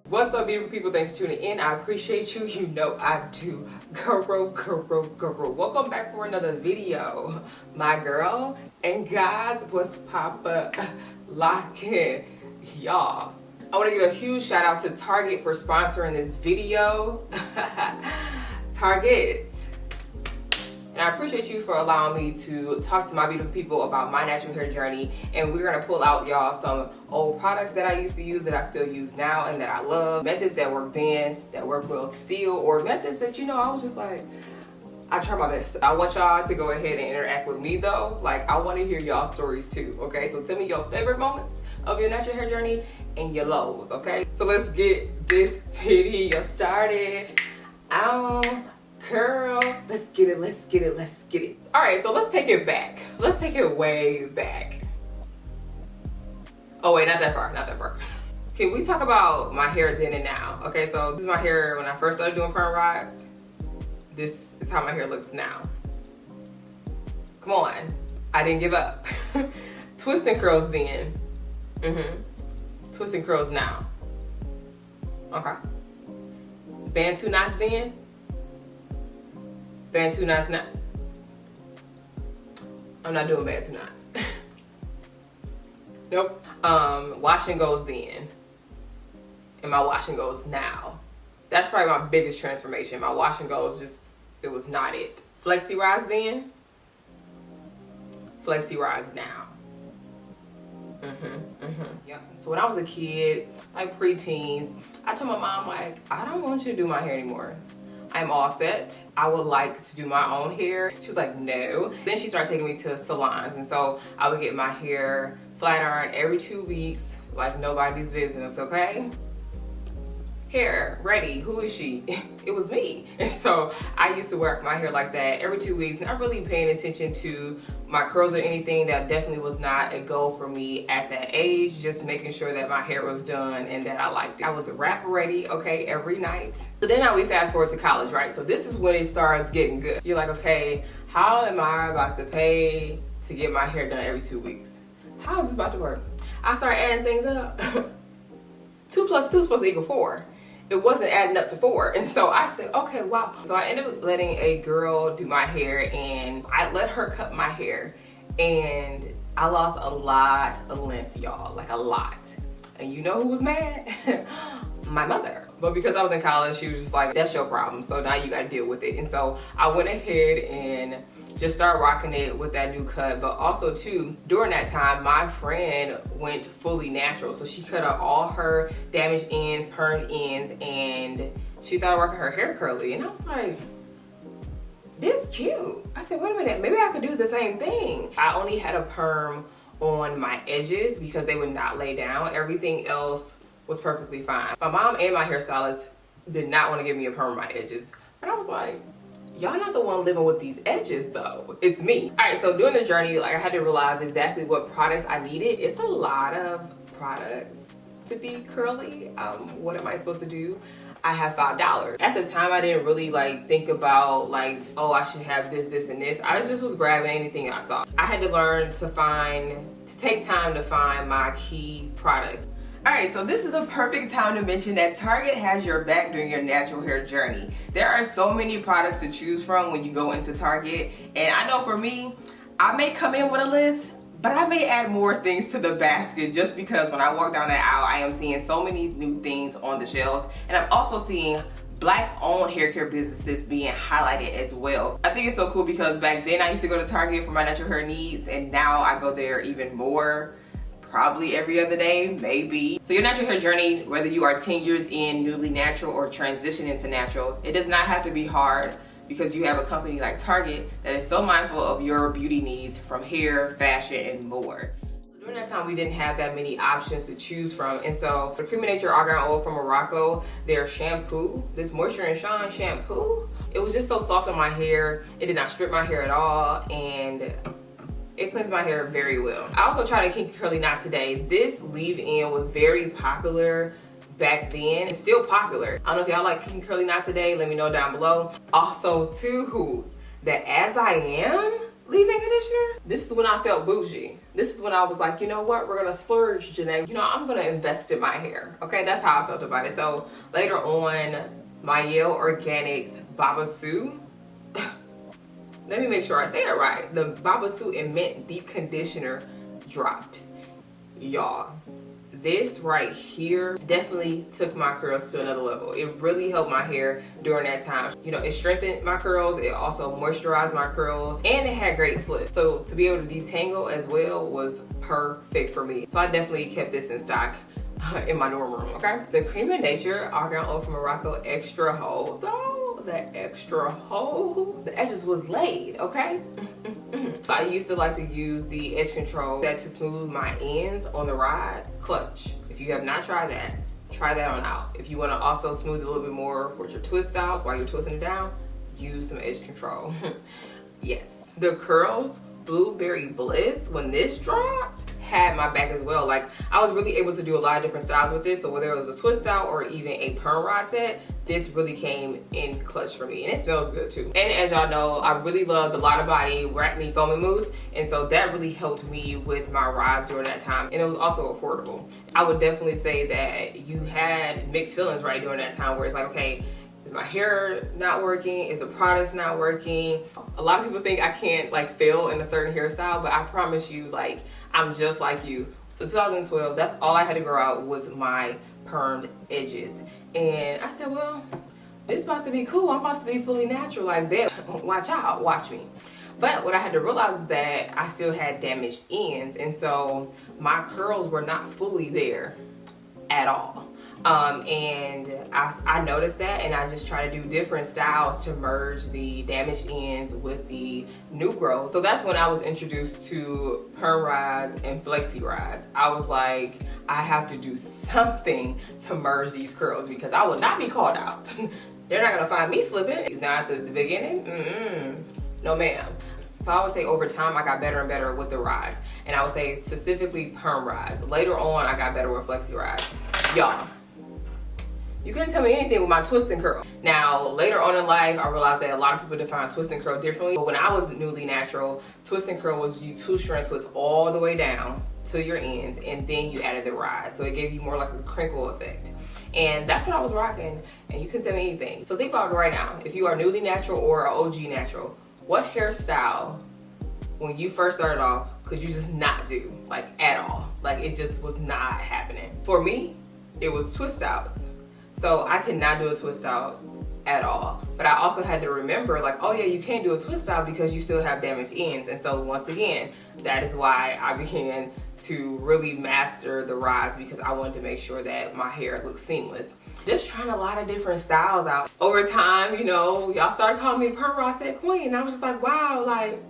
What's up, beautiful people? Thanks for tuning in. I appreciate you. You know I do. Girl. Welcome back for another video. My girl and guys, what's locking, y'all? I want to give a huge shout out to Target for sponsoring this video. Target. And I appreciate you for allowing me to talk to my beautiful people about my natural hair journey. And we're gonna pull out, y'all, some old products that I used to use that I still use now and that I love. Methods that work then, that work well still, or methods that, you know, I was just like, I try my best. I want y'all to go ahead and interact with me though. Like, I wanna hear y'all stories too, okay? So tell me your favorite moments of your natural hair journey and your lows, okay? So let's get this video started. Girl, let's get it. All right, so let's take it back. Let's take it way back. Oh wait, not that far. Can we talk about my hair then and now? Okay, so this is my hair when I first started doing perm rods. This is how my hair looks now. Come on, I didn't give up. Twist and curls then. Twist and curls now. Okay. Bantu knots then. Bantu knots now. I'm not doing Bantu knots. Nope. Wash and goes then. And my wash and goes now. That's probably my biggest transformation. My wash and goes just, it was not it. Flexi rise then. Flexi rise now. Yep. So when I was a kid, like preteens, I told my mom, like, I don't want you to do my hair anymore. I'm all set. I would like to do my own hair. She was like, no. Then she started taking me to salons, and so I would get my hair flat ironed every 2 weeks, like nobody's business, okay? Hair ready. Who is she? It was me. And so I used to work my hair like that every 2 weeks, not really paying attention to my curls or anything. That definitely was not a goal for me at that age, just making sure that my hair was done and that I liked it. I was wrap ready, okay, every night. So then now we fast forward to college, right? So this is when it starts getting good. You're like, okay, how am I about to pay to get my hair done every 2 weeks? How is this about to work? I started adding things up. 2 plus 2 is supposed to equal 4. It wasn't adding up to 4. And so I said, okay, wow. So I ended up letting a girl do my hair, and I let her cut my hair, and I lost a lot of length, y'all, like a lot. And you know who was mad? My mother. But because I was in college, she was just like, that's your problem. So now you gotta deal with it. And so I went ahead and just started rocking it with that new cut. But also too, during that time, my friend went fully natural. So she cut out all her damaged ends, permed ends, and she started rocking her hair curly. And I was like, this cute. I said, wait a minute, maybe I could do the same thing. I only had a perm on my edges because they would not lay down. Everything else was perfectly fine. My mom and my hairstylist did not want to give me a perm on my edges. But I was like, y'all not the one living with these edges though. It's me. All right, so during the journey, like I had to realize exactly what products I needed. It's a lot of products to be curly. What am I supposed to do? I have $5. At the time, I didn't really like think about like, oh, I should have this, and this. I just was grabbing anything I saw. I had to learn to take time to find my key products. All right, so this is the perfect time to mention that Target has your back during your natural hair journey. There are so many products to choose from when you go into Target. And I know for me, I may come in with a list, but I may add more things to the basket just because when I walk down that aisle, I am seeing so many new things on the shelves. And I'm also seeing Black-owned hair care businesses being highlighted as well. I think it's so cool because back then I used to go to Target for my natural hair needs, and now I go there even more. Probably every other day, maybe. So your natural hair journey, whether you are 10 years in, newly natural, or transition into natural, it does not have to be hard because you have a company like Target that is so mindful of your beauty needs from hair, fashion, and more. During that time, we didn't have that many options to choose from. And so the Creamy Nature Argan Oil from Morocco, their shampoo, this Moisture and Shine shampoo, it was just so soft on my hair. It did not strip my hair at all, and it cleans my hair very well. I also tried a Kinky Curly Knot today. This leave-in was very popular back then. It's still popular. I don't know if y'all like Kinky Curly Knot today. Let me know down below. Also, too, that As I Am leave-in conditioner. This is when I felt bougie. This is when I was like, you know what, we're gonna splurge, Janae. You know, I'm gonna invest in my hair. Okay, that's how I felt about it. So later on, my Yale Organics Babassu, let me make sure I say it right. The Babassu and Mint Deep Conditioner dropped. Y'all, this right here definitely took my curls to another level. It really helped my hair during that time. You know, it strengthened my curls. It also moisturized my curls, and it had great slip. So to be able to detangle as well was perfect for me. So I definitely kept this in stock in my dorm room, okay? The Cream of Nature Argan Oil from Morocco Extra Hold, though, the extra hold, the edges was laid, okay? I used to like to use the edge control that to smooth my ends on the ride clutch. If you have not tried that, try that on out. If you want to also smooth it a little bit more with your twist styles while you're twisting it down, use some edge control. Yes, the Curls Blueberry Bliss, when this dropped, had my back as well. Like, I was really able to do a lot of different styles with this. So whether it was a twist style or even a perm rod set, this really came in clutch for me, and it smells good too. And as y'all know, I really loved the Lotta Body Wrap Me Foaming Mousse, and so that really helped me with my rods during that time, and it was also affordable. I would definitely say that you had mixed feelings right during that time, where it's like, okay, is my hair not working? Is the products not working? A lot of people think I can't like fail in a certain hairstyle, but I promise you, like, I'm just like you. So 2012, that's all I had to grow out was my permed edges. And I said, well, it's about to be cool. I'm about to be fully natural like that. Watch out, watch me. But what I had to realize is that I still had damaged ends. And so my curls were not fully there at all. And I noticed that, and I just try to do different styles to merge the damaged ends with the new growth. So that's when I was introduced to perm rods and flexi rods. I was like, I have to do something to merge these curls because I will not be called out. They're not gonna find me slipping. It's not at the beginning. No ma'am. So I would say over time I got better and better with the rods, and I would say specifically perm rods. Later on I got better with flexi rods. Y'all, you couldn't tell me anything with my twist and curl. Now, later on in life, I realized that a lot of people define twist and curl differently. But when I was newly natural, twist and curl was you two-strand twist all the way down to your ends, and then you added the ride. So it gave you more like a crinkle effect. And that's what I was rocking, and you couldn't tell me anything. So think about it right now. If you are newly natural or an OG natural, what hairstyle, when you first started off, could you just not do, like, at all? Like, it just was not happening. For me, it was twist outs. So I could not do a twist out at all. But I also had to remember, like, oh yeah, you can't do a twist out because you still have damaged ends. And so once again, that is why I began to really master the rods, because I wanted to make sure that my hair looked seamless. Just trying a lot of different styles out. Over time, you know, y'all started calling me the perm rod set queen, and I was just like, wow, like,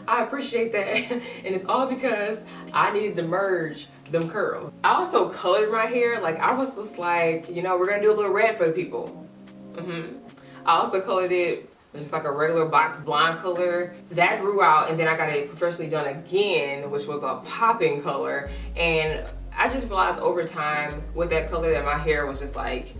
I appreciate that. And it's all because I needed to merge them curls. I also colored my hair. Like, I was just like, you know, we're gonna do a little red for the people. I also colored it just like a regular box blonde color. That grew out, and then I got it professionally done again, which was a popping color. And I just realized over time with that color that my hair was just like,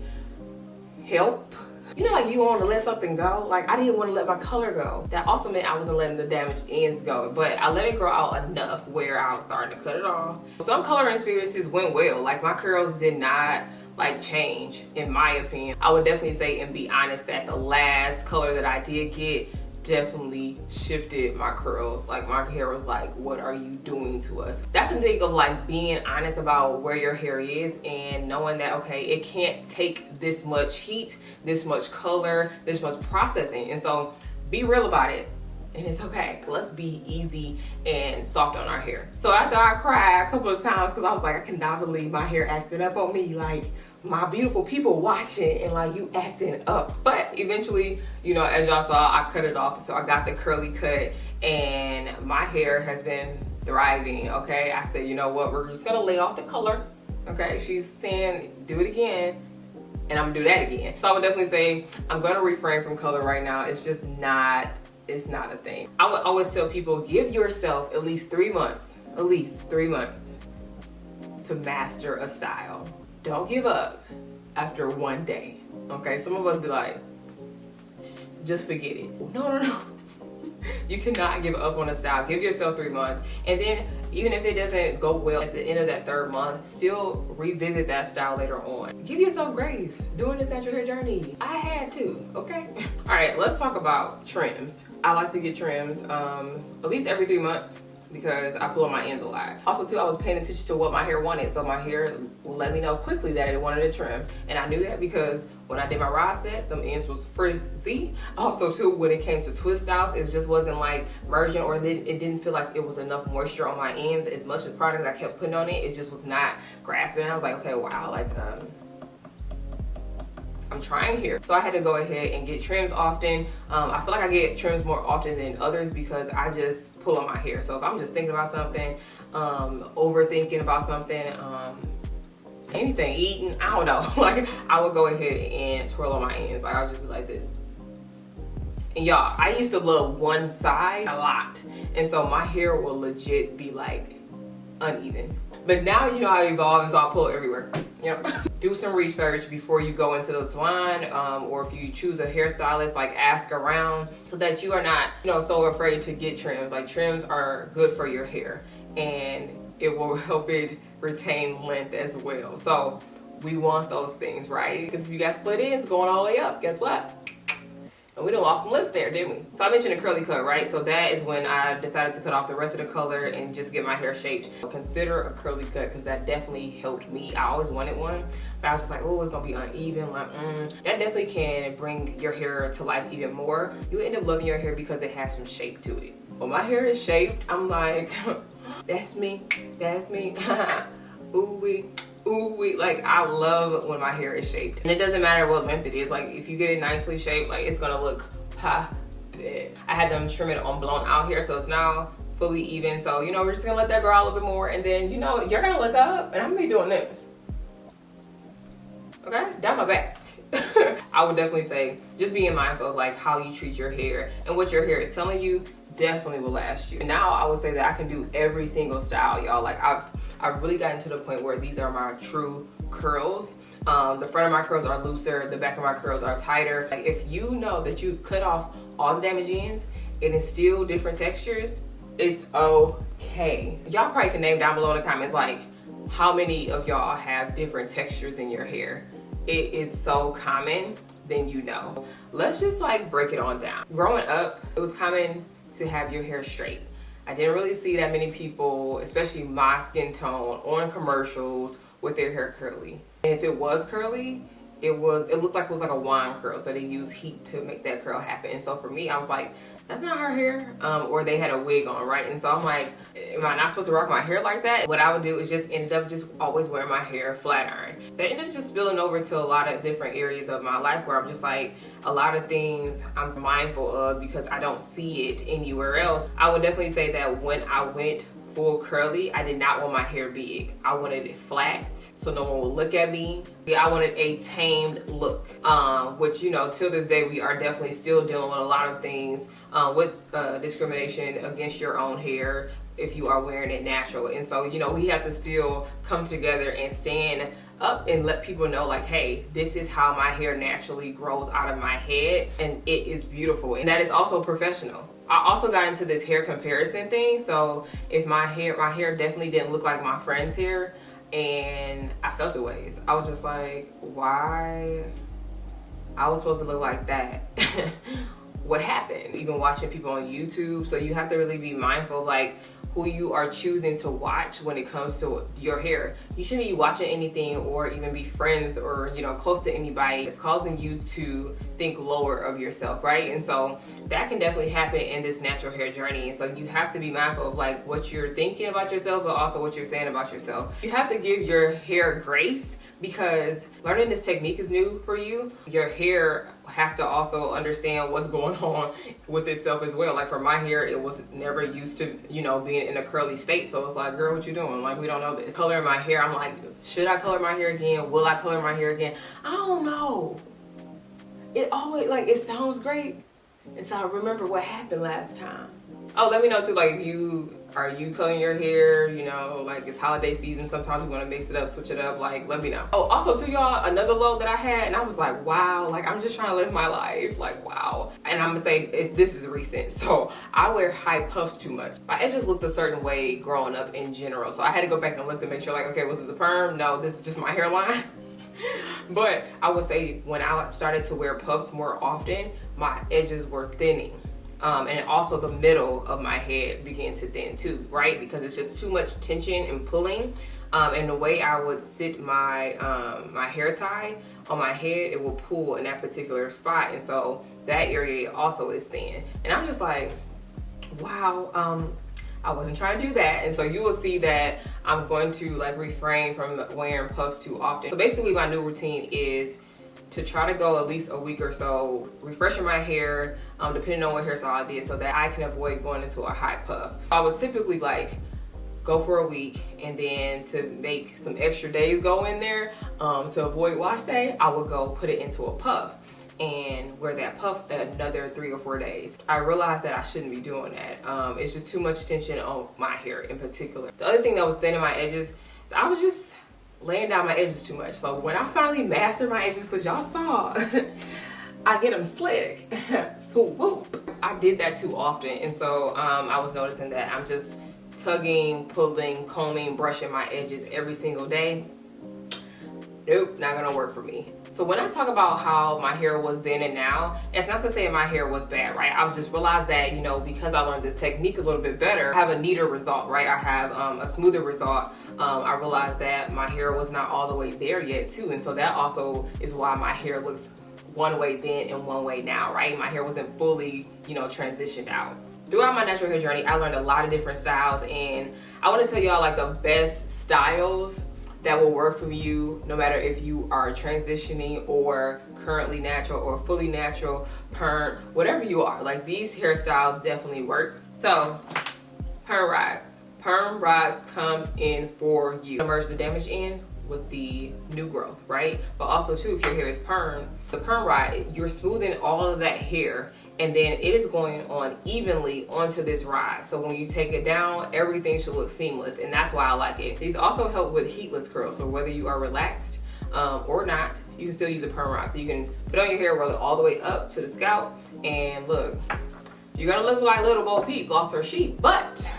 help. You know, like, you want to let something go? Like, I didn't want to let my color go. That also meant I wasn't letting the damaged ends go, but I let it grow out enough where I was starting to cut it off. Some coloring experiences went well. Like, my curls did not like change, in my opinion. I would definitely say and be honest that the last color that I did get definitely shifted my curls. Like, my hair was like, what are you doing to us? That's the thing of like being honest about where your hair is and knowing that, okay, it can't take this much heat, this much color, this much processing. And so be real about it, and it's okay. Let's be easy and soft on our hair. So after I cried a couple of times because I was like, I cannot believe my hair acting up on me. Like, my beautiful people watching and like, you acting up. But eventually, you know, as y'all saw, I cut it off. So I got the curly cut, and my hair has been thriving, okay? I said, you know what, we're just gonna lay off the color, okay? She's saying, do it again, and I'm gonna do that again. So I would definitely say, I'm gonna refrain from color right now. It's just not, it's not a thing. I would always tell people, give yourself at least 3 months, to master a style. Don't give up after one day, okay? Some of us be like, just forget it. No. You cannot give up on a style. Give yourself 3 months. And then even if it doesn't go well at the end of that 3rd month, still revisit that style later on. Give yourself grace doing this natural hair journey. I had to, okay? All right, let's talk about trims. I like to get trims at least every 3 months, because I pull on my ends a lot. Also too, I was paying attention to what my hair wanted, so my hair let me know quickly that it wanted a trim. And I knew that because when I did my rod sets, them ends was frizzy. Also too, when it came to twist styles, it just wasn't like merging, or it didn't feel like it was enough moisture on my ends. As much as product I kept putting on it, it just was not grasping. I was like, okay, wow, like I'm trying here. So I had to go ahead and get trims often. I feel like I get trims more often than others because I just pull on my hair. So if I'm just thinking about something, overthinking about something, anything, eating, I don't know. Like, I would go ahead and twirl on my ends. Like, I'll just be like this. And y'all, I used to love one side a lot. And so my hair will legit be like uneven. But now you know how I evolve, and so I pull it everywhere. You know, do some research before you go into the salon, or if you choose a hairstylist, like ask around so that you are not, you know, so afraid to get trims. Like, trims are good for your hair, and it will help it retain length as well. So we want those things, right? Because if you got split ends going all the way up, guess what? And we done lost some length there, didn't we? So I mentioned a curly cut, right? So that is when I decided to cut off the rest of the color and just get my hair shaped. Consider a curly cut, because that definitely helped me. I always wanted one, but I was just like, oh, it's gonna be uneven. Like, that definitely can bring your hair to life even more. You end up loving your hair because it has some shape to it. When my hair is shaped, I'm like, that's me, that's me. Ooh wee. Ooh, like, I love when my hair is shaped. And it doesn't matter what length it is. Like, if you get it nicely shaped, like, it's gonna look perfect. I had them trim it on blown out here, so it's now fully even. So, you know, we're just gonna let that grow out a little bit more, and then, you know, you're gonna look up and I'm gonna be doing this, okay, down my back. I would definitely say just being mindful of like how you treat your hair and what your hair is telling you definitely will last you. And now I would say that I can do every single style, y'all. Like, I've really gotten to the point where these are my true curls. The front of my curls are looser, the back of my curls are tighter. Like, if you know that you cut off all the damaged ends and it's still different textures, it's okay. Y'all probably can name down below in the comments like how many of y'all have different textures in your hair. It is so common, then you know. Let's just like break it on down. Growing up, it was common to have your hair straight. I didn't really see that many people, especially my skin tone, on commercials with their hair curly. And if it was curly, it looked like it was like a wand curl, so they use heat to make that curl happen. And so for me, I was like, that's not her hair. Or they had a wig on, right? And so I'm like, am I not supposed to rock my hair like that? What I would do is just end up just always wearing my hair flat iron. That ended up just spilling over to a lot of different areas of my life where I'm just like, a lot of things I'm mindful of because I don't see it anywhere else. I would definitely say that when I went full curly, I did not want my hair big. I wanted it flat so no one would look at me. I wanted a tamed look, which, you know, till this day we are definitely still dealing with a lot of things with discrimination against your own hair if you are wearing it natural. And so, you know, we have to still come together and stand up and let people know like, hey, this is how my hair naturally grows out of my head, and it is beautiful, and that is also professional. I also got into this hair comparison thing. So if my hair definitely didn't look like my friend's hair, and I felt the ways. I was just like, why I was supposed to look like that? What happened? Even watching people on YouTube. So you have to really be mindful like who you are choosing to watch when it comes to your hair. You shouldn't be watching anything or even be friends or, you know, close to anybody that's causing you to think lower of yourself, right? And so that can definitely happen in this natural hair journey. And so you have to be mindful of like what you're thinking about yourself, but also what you're saying about yourself. You have to give your hair grace, because learning this technique is new for you. Your hair has to also understand what's going on with itself as well. Like for my hair, it was never used to, you know, being in a curly state. So it's like, girl, what you doing? Like, we don't know this. Coloring my hair, I'm like, should I color my hair again? Will I color my hair again? I don't know. It always, like, it sounds great until I remember what happened last time. Oh, let me know too, like, are you cutting your hair? You know, like, it's holiday season. Sometimes we want to mix it up, switch it up. Like, let me know. Oh, also too, y'all, another low that I had, and I was like, wow, like, I'm just trying to live my life. Like, wow. And I'm gonna say this is recent. So I wear high puffs too much. My edges looked a certain way growing up in general. So I had to go back and look to make sure, like, okay, was it the perm? No, this is just my hairline. But I would say when I started to wear puffs more often, my edges were thinning. And also the middle of my head began to thin too, right? Because it's just too much tension and pulling. And the way I would sit my my hair tie on my head, it will pull in that particular spot. And so that area also is thin. And I'm just like, wow, I wasn't trying to do that. And so you will see that I'm going to like refrain from wearing puffs too often. So basically my new routine is to try to go at least a week or so refreshing my hair, depending on what hairstyle I did, so that I can avoid going into a high puff. I would typically like go for a week, and then to make some extra days go in there, to avoid wash day, I would go put it into a puff and wear that puff another 3 or 4 days. I realized that I shouldn't be doing that. It's just too much tension on my hair in particular. The other thing that was thinning my edges is I was just laying down my edges too much. So when I finally mastered my edges, because y'all saw, I get them slick. Swoop. I did that too often. And so I was noticing that I'm just tugging, pulling, combing, brushing my edges every single day. Nope, not gonna work for me. So when I talk about how my hair was then and now, it's not to say my hair was bad, right? I've just realized that, you know, because I learned the technique a little bit better, I have a neater result, right? I have a smoother result. I realized that my hair was not all the way there yet too. And so that also is why my hair looks one way then and one way now, right? My hair wasn't fully, you know, transitioned out. Throughout my natural hair journey, I learned a lot of different styles, and I want to tell y'all like the best styles that will work for you, no matter if you are transitioning or currently natural or fully natural, perm, whatever you are. Like, these hairstyles definitely work. So, perm rods. Perm rods come in for you. Merge the damaged end with the new growth, right? But also too, if your hair is perm, the perm rod, you're smoothing all of that hair, and then it is going on evenly onto this rod. So when you take it down, everything should look seamless, and that's why I like it. These also help with heatless curls, so whether you are relaxed or not, you can still use a perm rod. So you can put on your hair, roll it all the way up to the scalp, and look, you're gonna look like Little Bo Peep lost her sheep, but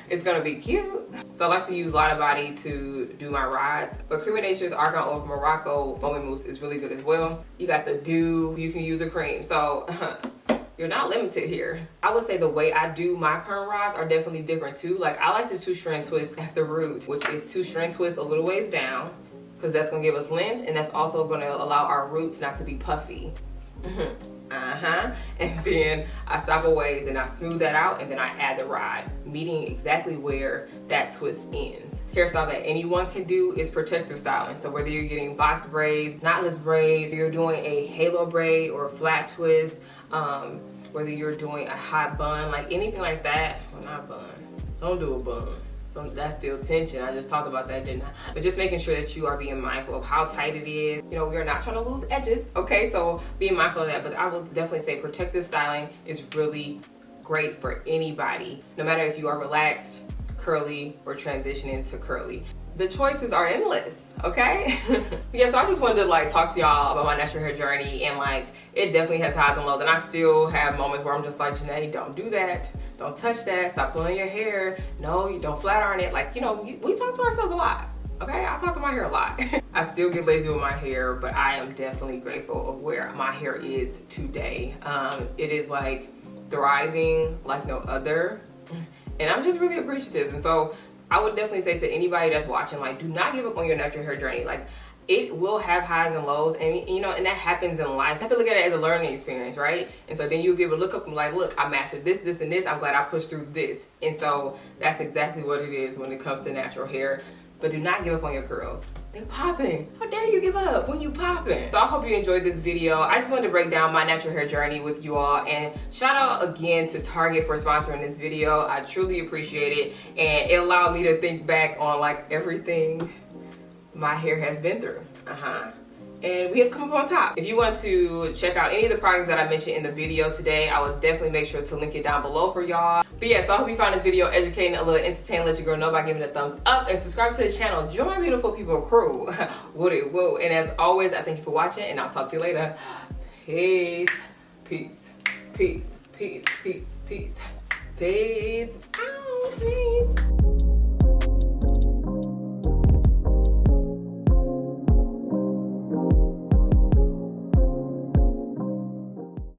it's gonna be cute. So I like to use Lotta Body to do my rods, but Creamy Nature's Argan Oil Morocco foaming mousse is really good as well. You got the dew, you can use the cream, so you're not limited here. I would say the way I do my perm rods are definitely different too. Like, I like to 2-strand twist at the root, which is 2-strand twist a little ways down, because that's gonna give us length, and that's also gonna allow our roots not to be puffy. And then I stop a ways and I smooth that out, and then I add the rod, meeting exactly where that twist ends. Hairstyle that anyone can do is protector styling. So whether you're getting box braids, knotless braids, you're doing a halo braid or a flat twist, whether you're doing a hot bun, like anything like that. Well, not bun, don't do a bun. So that's still tension. I just talked about that, didn't I? But just making sure that you are being mindful of how tight it is. You know, we are not trying to lose edges, okay? So being mindful of that. But I will definitely say protective styling is really great for anybody, no matter if you are relaxed, curly, or transitioning to curly. The choices are endless, okay? Yeah, so I just wanted to like talk to y'all about my natural hair journey, and like, it definitely has highs and lows, and I still have moments where I'm just like, Janae, don't do that. Don't touch that, stop pulling your hair. No, you don't flat iron it. Like, you know, we talk to ourselves a lot, okay? I talk to my hair a lot. I still get lazy with my hair, but I am definitely grateful of where my hair is today. It is like thriving like no other, and I'm just really appreciative. And so I would definitely say to anybody that's watching, like, do not give up on your natural hair journey. Like, it will have highs and lows, and you know, and that happens in life. You have to look at it as a learning experience, right? And so then you'll be able to look up and like, look, I mastered this, this, and this. I'm glad I pushed through this. And so that's exactly what it is when it comes to natural hair. But do not give up on your curls. They're popping. How dare you give up when you popping? So I hope you enjoyed this video. I just wanted to break down my natural hair journey with you all, and shout out again to Target for sponsoring this video. I truly appreciate it, and it allowed me to think back on like everything my hair has been through. And we have come up on top. If you want to check out any of the products that I mentioned in the video today, I would definitely make sure to link it down below for y'all. But yeah, so I hope you found this video educating, a little entertaining. Let your girl know by giving it a thumbs up and subscribe to the channel. Join my beautiful people crew. Woo. And as always, I thank you for watching, and I'll talk to you later. Peace. Peace. Peace. Peace. Peace. Peace. Peace. Out. Peace.